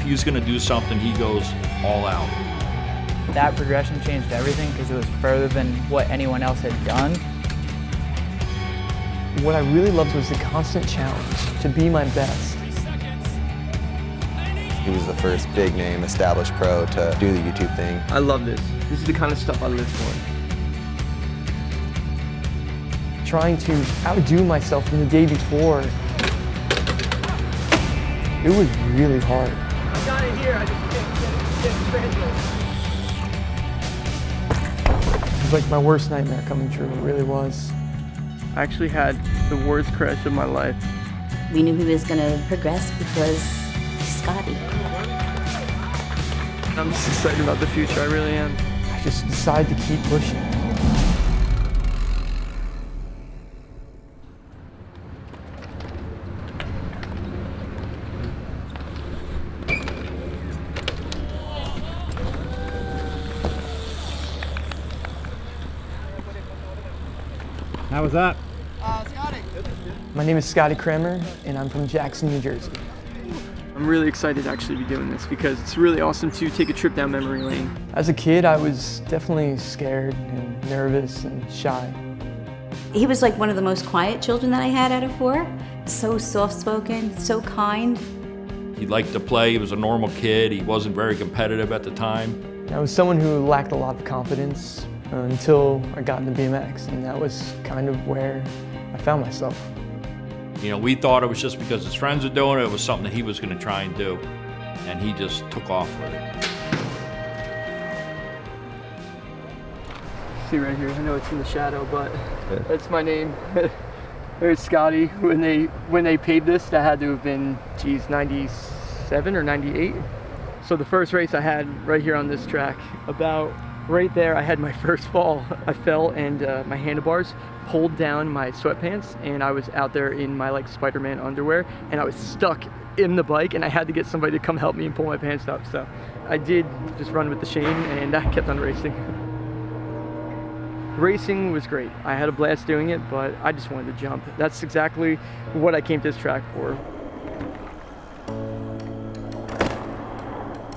he's gonna do something, he goes all out. That progression changed everything because it was further than what anyone else had done. What I really loved was the constant challenge to be my best. He was the first big name established pro to do the YouTube thing. I love this. This is the kind of stuff I live for. Trying to outdo myself from the day before, it was really hard. I got it here, I just can't translate. It was like my worst nightmare coming true, it really was. I actually had the worst crash of my life. We knew he was going to progress because he's Scotty. I'm just excited about the future, I really am. I just decided to keep pushing. How was that? My name is Scotty Kramer, and I'm from Jackson, New Jersey. I'm really excited to actually be doing this because it's really awesome to take a trip down memory lane. As a kid, I was definitely scared and nervous and shy. He was like one of the most quiet children that I had out of 4. So soft-spoken, so kind. He liked to play, he was a normal kid, he wasn't very competitive at the time. I was someone who lacked a lot of confidence until I got into BMX, and that was kind of where I found myself. You know, we thought it was just because his friends were doing it, it was something that he was gonna try and do. And he just took off with it. See right here, I know it's in the shadow, but that's my name. There's Scotty. When they paved this, that had to have been, 97 or 98. So the first race I had right here on this track, about right there, I had my first fall. I fell and my handlebars pulled down my sweatpants, and I was out there in my like Spider-Man underwear, and I was stuck in the bike, and I had to get somebody to come help me and pull my pants up. So I did just run with the shame, and I kept on racing. Racing was great. I had a blast doing it, but I just wanted to jump. That's exactly what I came to this track for.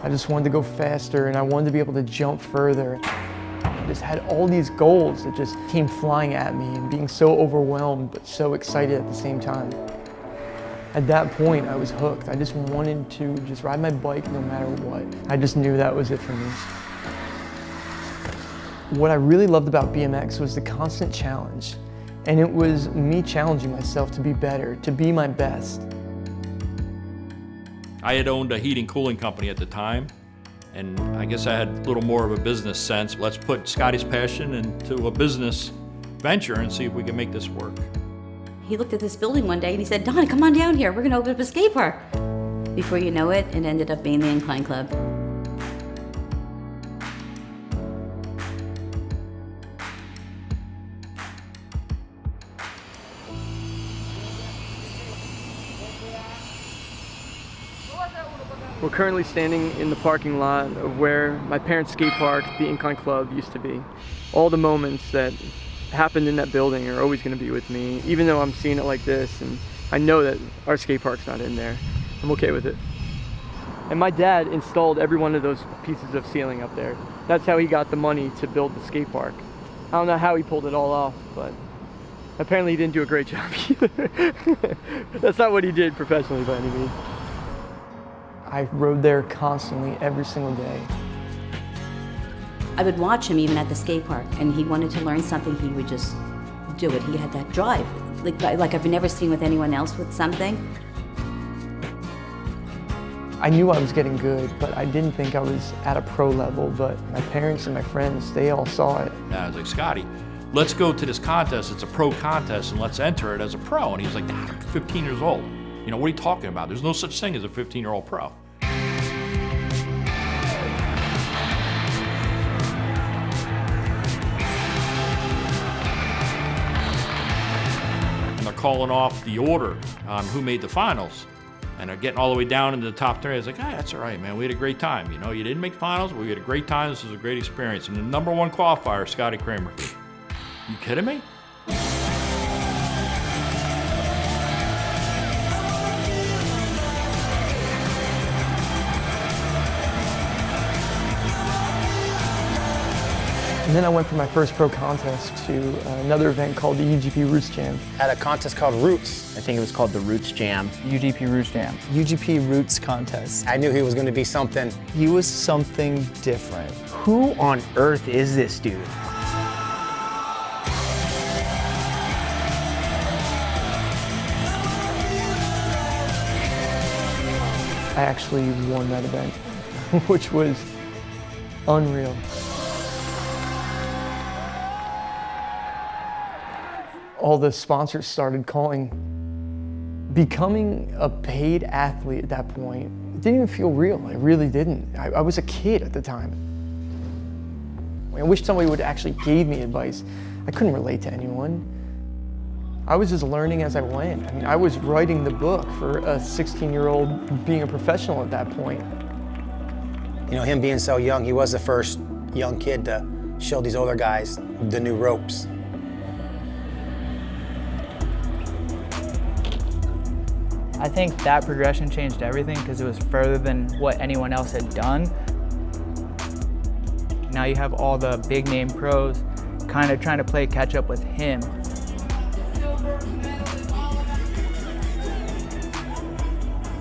I just wanted to go faster, and I wanted to be able to jump further. I just had all these goals that just came flying at me, and being so overwhelmed but so excited at the same time. At that point, I was hooked. I just wanted to just ride my bike no matter what. I just knew that was it for me. What I really loved about BMX was the constant challenge, and it was me challenging myself to be better, to be my best. I had owned a heating cooling company at the time, and I guess I had a little more of a business sense. Let's put Scotty's passion into a business venture and see if we can make this work. He looked at this building one day and he said, "Donna, come on down here. We're going to open up a skate park." Before you know it, it ended up being the Incline Club. We're currently standing in the parking lot of where my parents' skate park, the Incline Club, used to be. All the moments that happened in that building are always going to be with me, even though I'm seeing it like this, and I know that our skate park's not in there. I'm okay with it. And my dad installed every one of those pieces of ceiling up there. That's how he got the money to build the skate park. I don't know how he pulled it all off, but apparently he didn't do a great job either. That's not what he did professionally by any means. I rode there constantly, every single day. I would watch him even at the skate park, and he wanted to learn something, he would just do it. He had that drive, like I've never seen with anyone else with something. I knew I was getting good, but I didn't think I was at a pro level, but my parents and my friends, they all saw it. And I was like, "Scotty, let's go to this contest. It's a pro contest, and let's enter it as a pro." And he was like, "Dad, I'm 15 years old. You know, what are you talking about? There's no such thing as a 15-year-old pro." And they're calling off the order on who made the finals. And they're getting all the way down into the top 3. I was like, "Ah, that's all right, man. We had a great time. You know, you didn't make finals, but we had a great time. This was a great experience." And the #1 qualifier, Scotty Kramer. You kidding me? And then I went for my first pro contest to another event called the UGP Roots Jam. At a contest called Roots. I think it was called the Roots Jam. UGP Roots Jam. UGP Roots Contest. I knew he was going to be something. He was something different. Who on earth is this dude? I actually won that event, which was unreal. All the sponsors started calling. Becoming a paid athlete at that point, it didn't even feel real. It really didn't. I was a kid at the time. I wish somebody would actually gave me advice. I couldn't relate to anyone. I was just learning as I went. I mean, I was writing the book for a 16-year-old being a professional at that point. You know, him being so young, he was the first young kid to show these older guys the new ropes. I think that progression changed everything because it was further than what anyone else had done. Now you have all the big name pros kind of trying to play catch up with him.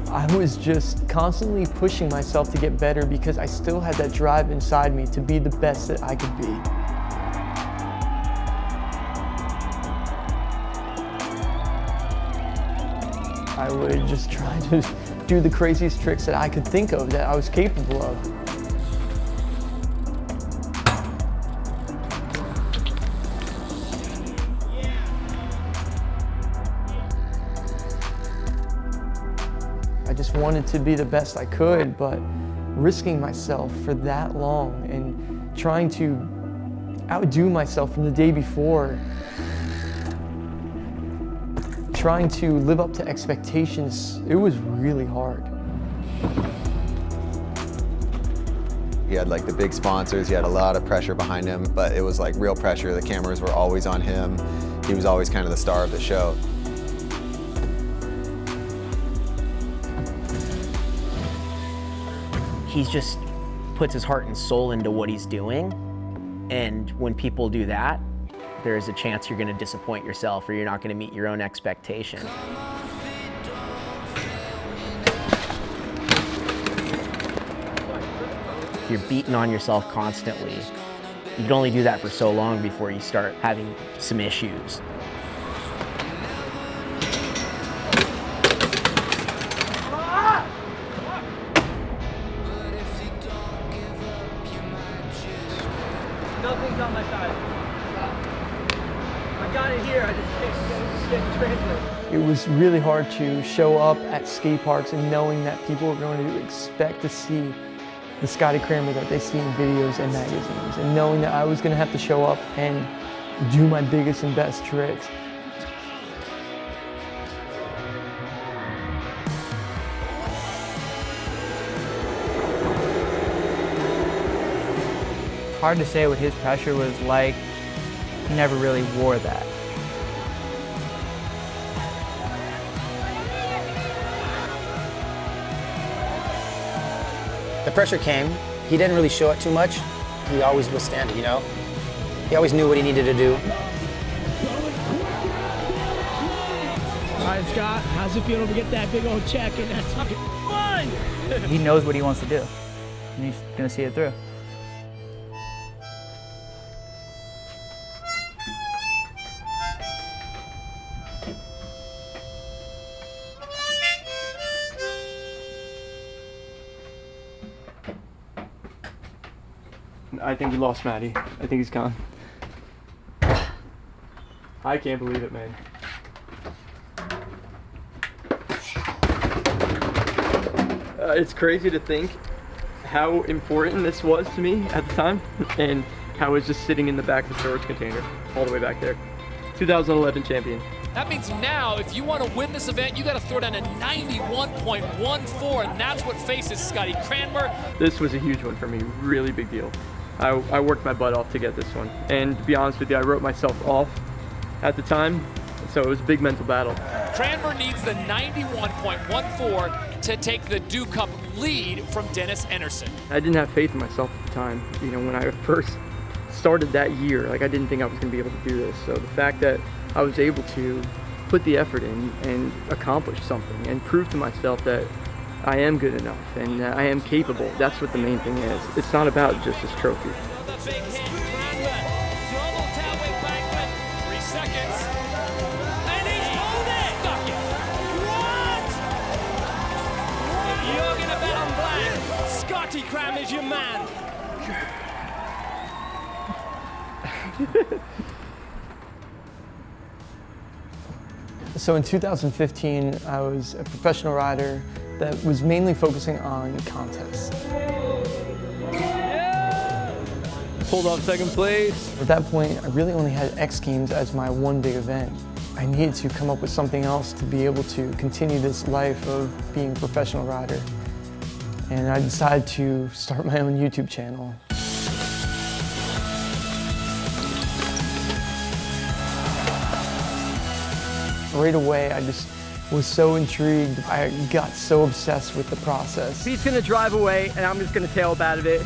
I was just constantly pushing myself to get better because I still had that drive inside me to be the best that I could be. I would just try to do the craziest tricks that I could think of, that I was capable of. I just wanted to be the best I could, but risking myself for that long and trying to outdo myself from the day before, trying to live up to expectations, it was really hard. He had like the big sponsors, he had a lot of pressure behind him, but it was like real pressure. The cameras were always on him. He was always kind of the star of the show. He just puts his heart and soul into what he's doing. And when people do that, there's a chance you're going to disappoint yourself or you're not going to meet your own expectations. If you're beating on yourself constantly, you can only do that for so long before you start having some issues. Nothing's on my side. I got it here, I just can't translate. It was really hard to show up at skate parks and knowing that people were going to expect to see the Scotty Cranmer that they see in videos and magazines, and knowing that I was going to have to show up and do my biggest and best tricks. Hard to say what his pressure was like. He never really wore that. The pressure came. He didn't really show it too much. He always withstand it, you know? He always knew what he needed to do. All right, Scott, how's it feeling to get that big old check? And that's fucking fun! He knows what he wants to do, and he's gonna see it through. I think we lost Matty. I think he's gone. I can't believe it, man. It's crazy to think how important this was to me at the time, and how it was just sitting in the back of the storage container, all the way back there. 2011 champion. That means now, if you want to win this event, you got to throw down a 91.14, and that's what faces Scotty Cranmer. This was a huge one for me, really big deal. I worked my butt off to get this one, and to be honest with you, I wrote myself off at the time, so it was a big mental battle. Cranmer needs the 91.14 to take the Dew Cup lead from Dennis Enerson. I didn't have faith in myself at the time. You know, when I first started that year. Like, I didn't think I was gonna be able to do this. So the fact that I was able to put the effort in and accomplish something and prove to myself that I am good enough and that I am capable, that's what the main thing is. It's not about just this trophy. The big hit, Cranmer. Double tailwhip backflip, 3 seconds. And he's pulled it! Stuck it. What? If you're gonna bet on black, Scotty Cranmer's your man. So in 2015, I was a professional rider that was mainly focusing on contests. Pulled off second place. At that point, I really only had X Games as my one big event. I needed to come up with something else to be able to continue this life of being a professional rider. And I decided to start my own YouTube channel. Right away, I just was so intrigued. I got so obsessed with the process. Pete's gonna drive away, and I'm just gonna tail up out of it.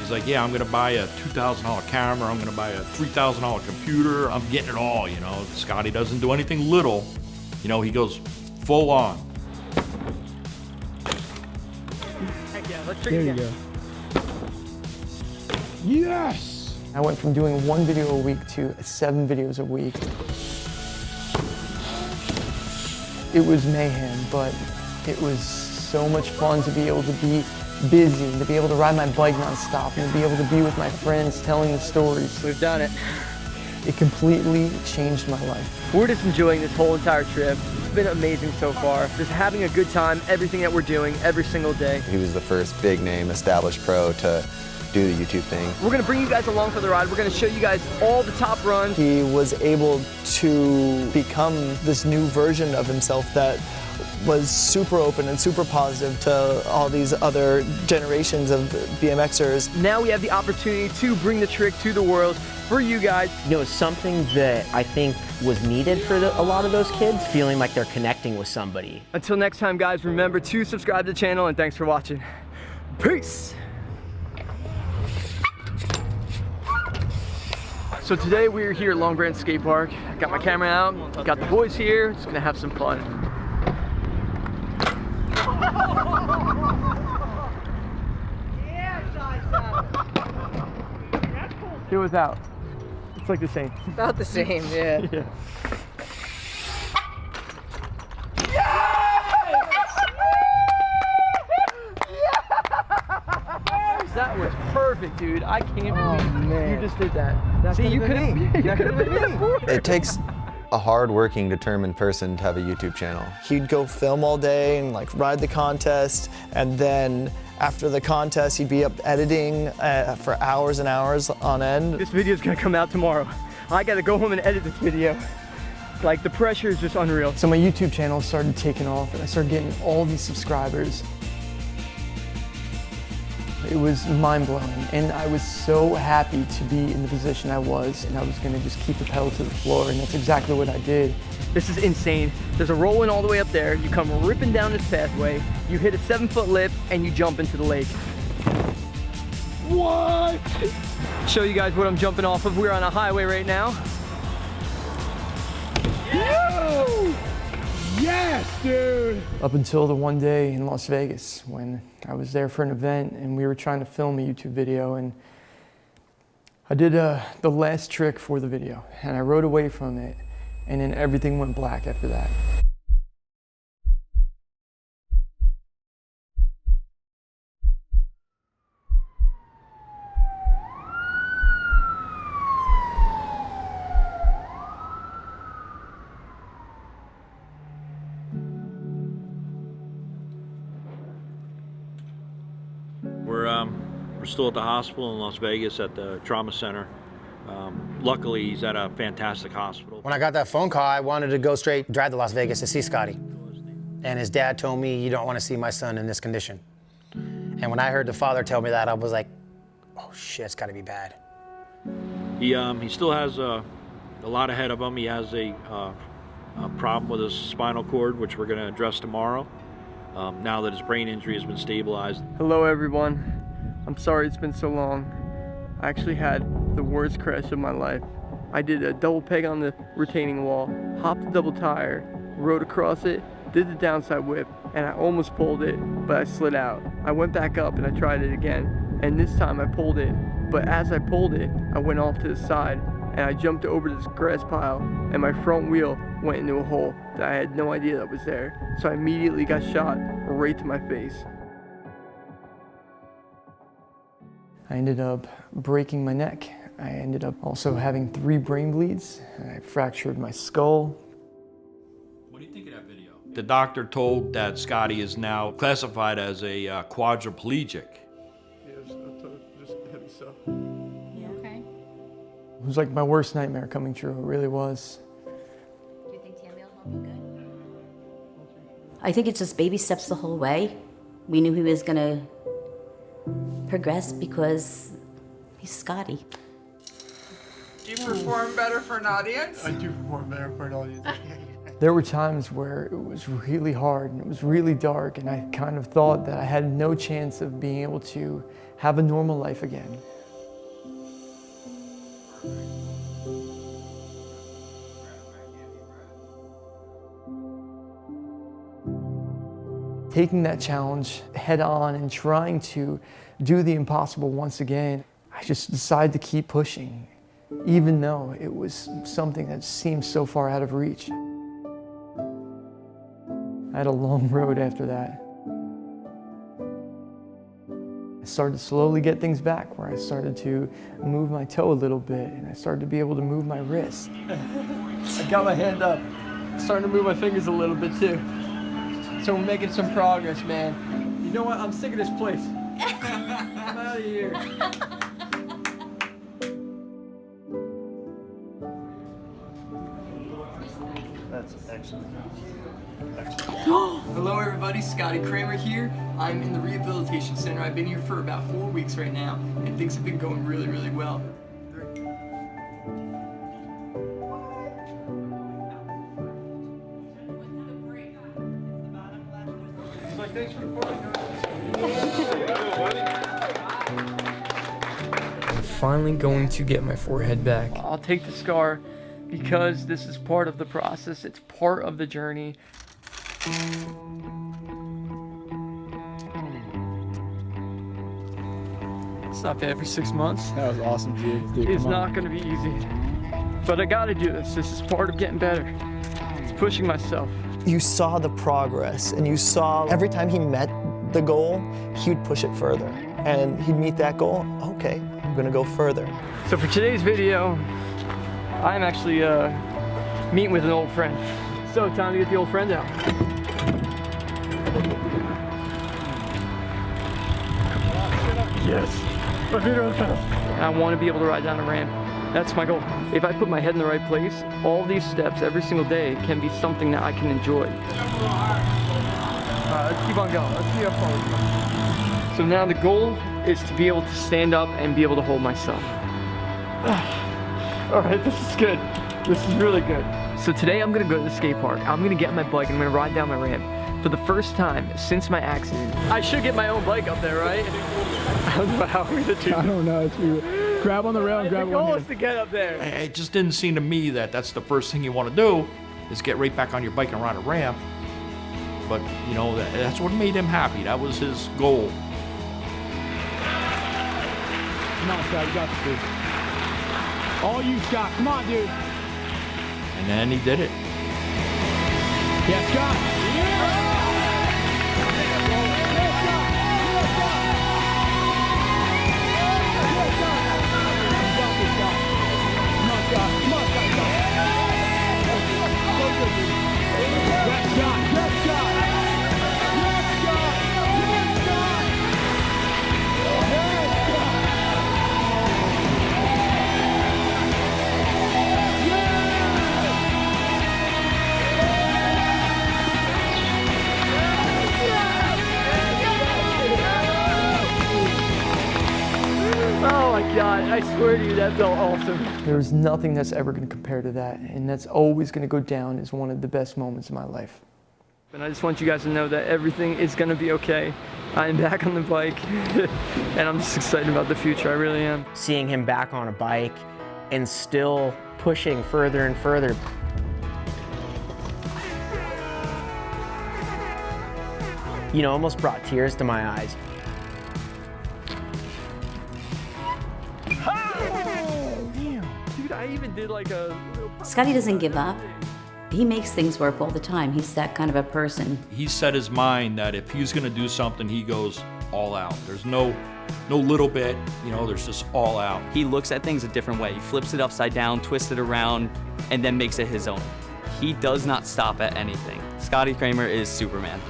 He's like, yeah, I'm gonna buy a $2,000 camera, I'm gonna buy a $3,000 computer, I'm getting it all, you know. Scotty doesn't do anything little, you know, he goes full on. Heck yeah, let's try it again. There you go. Yes! I went from doing 1 video a week to 7 videos a week. It was mayhem, but it was so much fun to be able to be busy, to be able to ride my bike nonstop, and to be able to be with my friends telling the stories. We've done it. It completely changed my life. We're just enjoying this whole entire trip. It's been amazing so far. Just having a good time, everything that we're doing every single day. He was the first big name established pro to do the YouTube thing. We're gonna bring you guys along for the ride. We're gonna show you guys all the top runs. He was able to become this new version of himself that was super open and super positive to all these other generations of BMXers. Now we have the opportunity to bring the trick to the world for you guys. You know, something that I think was needed for a lot of those kids, feeling like they're connecting with somebody. Until next time, guys, remember to subscribe to the channel, and thanks for watching. Peace! So today we're here at Long Branch Skate Park. Got my camera out, got the boys here, just gonna have some fun. It was out. It's like the same. About the same, yeah. Yeah. That was perfect, dude. I can't believe you just did that. See, you could have been me. It takes a hard-working, determined person to have a YouTube channel. He'd go film all day and like ride the contest, and then after the contest he'd be up editing for hours and hours on end. This video is gonna come out tomorrow. I gotta go home and edit this video. Like, the pressure is just unreal. So my YouTube channel started taking off and I started getting all these subscribers. It was mind-blowing, and I was so happy to be in the position I was, and I was gonna just keep the pedal to the floor, and that's exactly what I did. This is insane. There's a roll-in all the way up there, you come ripping down this pathway, you hit a 7-foot lip, and you jump into the lake. What? Show you guys what I'm jumping off of. We're on a highway right now. Yo! Yes, dude! Up until the one day in Las Vegas when I was there for an event and we were trying to film a YouTube video, and I did the last trick for the video and I rode away from it, and then everything went black after that. We're still at the hospital in Las Vegas at the trauma center. Luckily, he's at a fantastic hospital. When I got that phone call, I wanted to go straight, drive to Las Vegas to see Scotty. And his dad told me, you don't want to see my son in this condition. And when I heard the father tell me that, I was like, oh shit, it's gotta be bad. He still has a lot ahead of him. He has a problem with his spinal cord, which we're gonna address tomorrow, now that his brain injury has been stabilized. Hello everyone. I'm sorry it's been so long. I actually had the worst crash of my life. I did a double peg on the retaining wall, hopped the double tire, rode across it, did the downside whip, and I almost pulled it, but I slid out. I went back up and I tried it again, and this time I pulled it, but as I pulled it, I went off to the side, and I jumped over this grass pile, and my front wheel went into a hole that I had no idea that was there, so I immediately got shot right to my face. I ended up breaking my neck. I ended up also having 3 brain bleeds. I fractured my skull. What do you think of that video? The doctor told that Scotty is now classified as a quadriplegic. Yes, just heavy stuff. Yeah. Okay. It was like my worst nightmare coming true, it really was. Do you think Tammy will help you good? I think it's just baby steps the whole way. We knew he was gonna progress because he's Scotty. Do you perform better for an audience? I do perform better for an audience. There were times where it was really hard and it was really dark, and I kind of thought that I had no chance of being able to have a normal life again. Taking that challenge head on and trying to do the impossible once again, I just decided to keep pushing, even though it was something that seemed so far out of reach. I had a long road after that. I started to slowly get things back, where I started to move my toe a little bit, and I started to be able to move my wrist. I got my hand up. Starting to move my fingers a little bit too. So we're making some progress, man. You know what? I'm sick of this place. I'm out of here. That's excellent. Hello everybody, Scotty Kramer here. I'm in the rehabilitation center. I've been here for about 4 weeks right now, and things have been going really, really well. I'm finally going to get my forehead back. I'll take the scar because this is part of the process. It's part of the journey. It's not bad for 6 months. That was awesome, dude. It's not going to be easy, but I got to do this. This is part of getting better. It's pushing myself. You saw the progress, and you saw every time he met the goal, he would push it further. And he'd meet that goal, okay, I'm gonna go further. So for today's video, I'm actually meeting with an old friend. So time to get the old friend out. Yes, my feet are on the pedal. I want to be able to ride down a ramp. That's my goal. If I put my head in the right place, all these steps every single day can be something that I can enjoy. Let's keep on going. Let's see how far we go. So now the goal is to be able to stand up and be able to hold myself. All right, this is good. This is really good. So today I'm gonna go to the skate park. I'm gonna get on my bike and I'm gonna ride down my ramp. For the first time since my accident. I should get my own bike up there, right? I don't know how I'm gonna do that. I don't know. It's weird. Grab on the rail and grab one. The goal is to get up there. It just didn't seem to me that that's the first thing you want to do is get right back on your bike and ride a ramp. But, you know, that's what made him happy. That was his goal. Come on, Scott. You got this, dude. All you, Scott. Come on, dude. And then he did it. Yeah, Scott. Yeah! Oh my God, I swear to you, that felt awesome. There's nothing that's ever going to compare to that, and that's always going to go down as one of the best moments of my life. And I just want you guys to know that everything is going to be okay. I'm back on the bike, and I'm just excited about the future. I really am. Seeing him back on a bike and still pushing further and further. You know, almost brought tears to my eyes. Dude, I even did like a... Scotty doesn't give up. He makes things work all the time. He's that kind of a person. He set his mind that if he's going to do something, he goes all out. There's no little bit, you know, there's just all out. He looks at things a different way. He flips it upside down, twists it around, and then makes it his own. He does not stop at anything. Scotty Kramer is Superman.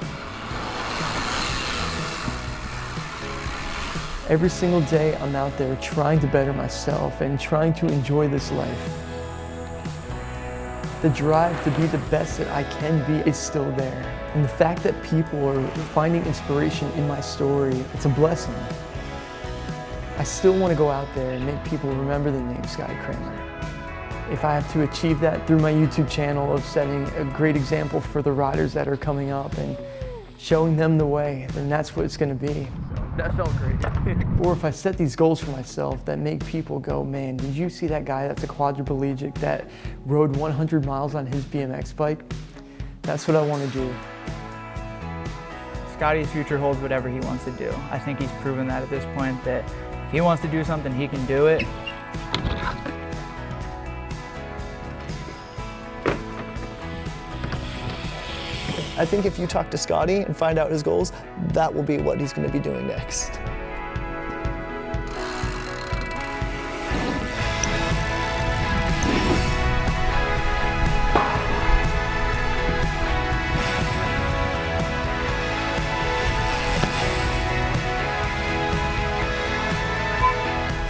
Every single day I'm out there trying to better myself and trying to enjoy this life. The drive to be the best that I can be is still there. And the fact that people are finding inspiration in my story, it's a blessing. I still want to go out there and make people remember the name Scotty Kramer. If I have to achieve that through my YouTube channel of setting a great example for the riders that are coming up and showing them the way, then that's what it's going to be. That felt great. Or if I set these goals for myself that make people go, man, did you see that guy that's a quadriplegic that rode 100 miles on his BMX bike? That's what I want to do. Scotty's future holds whatever he wants to do. I think he's proven that at this point, that if he wants to do something, he can do it. I think if you talk to Scotty and find out his goals, that will be what he's going to be doing next.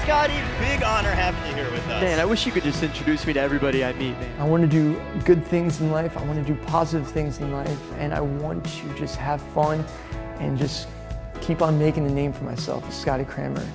Scotty, big honor having you here with us. Man, I wish you could just introduce me to everybody I meet, man. I want to do good things in life. I want to do positive things in life. And I want to just have fun and just keep on making a name for myself as Scotty Kramer.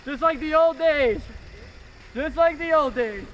Just like the old days. Just like the old days.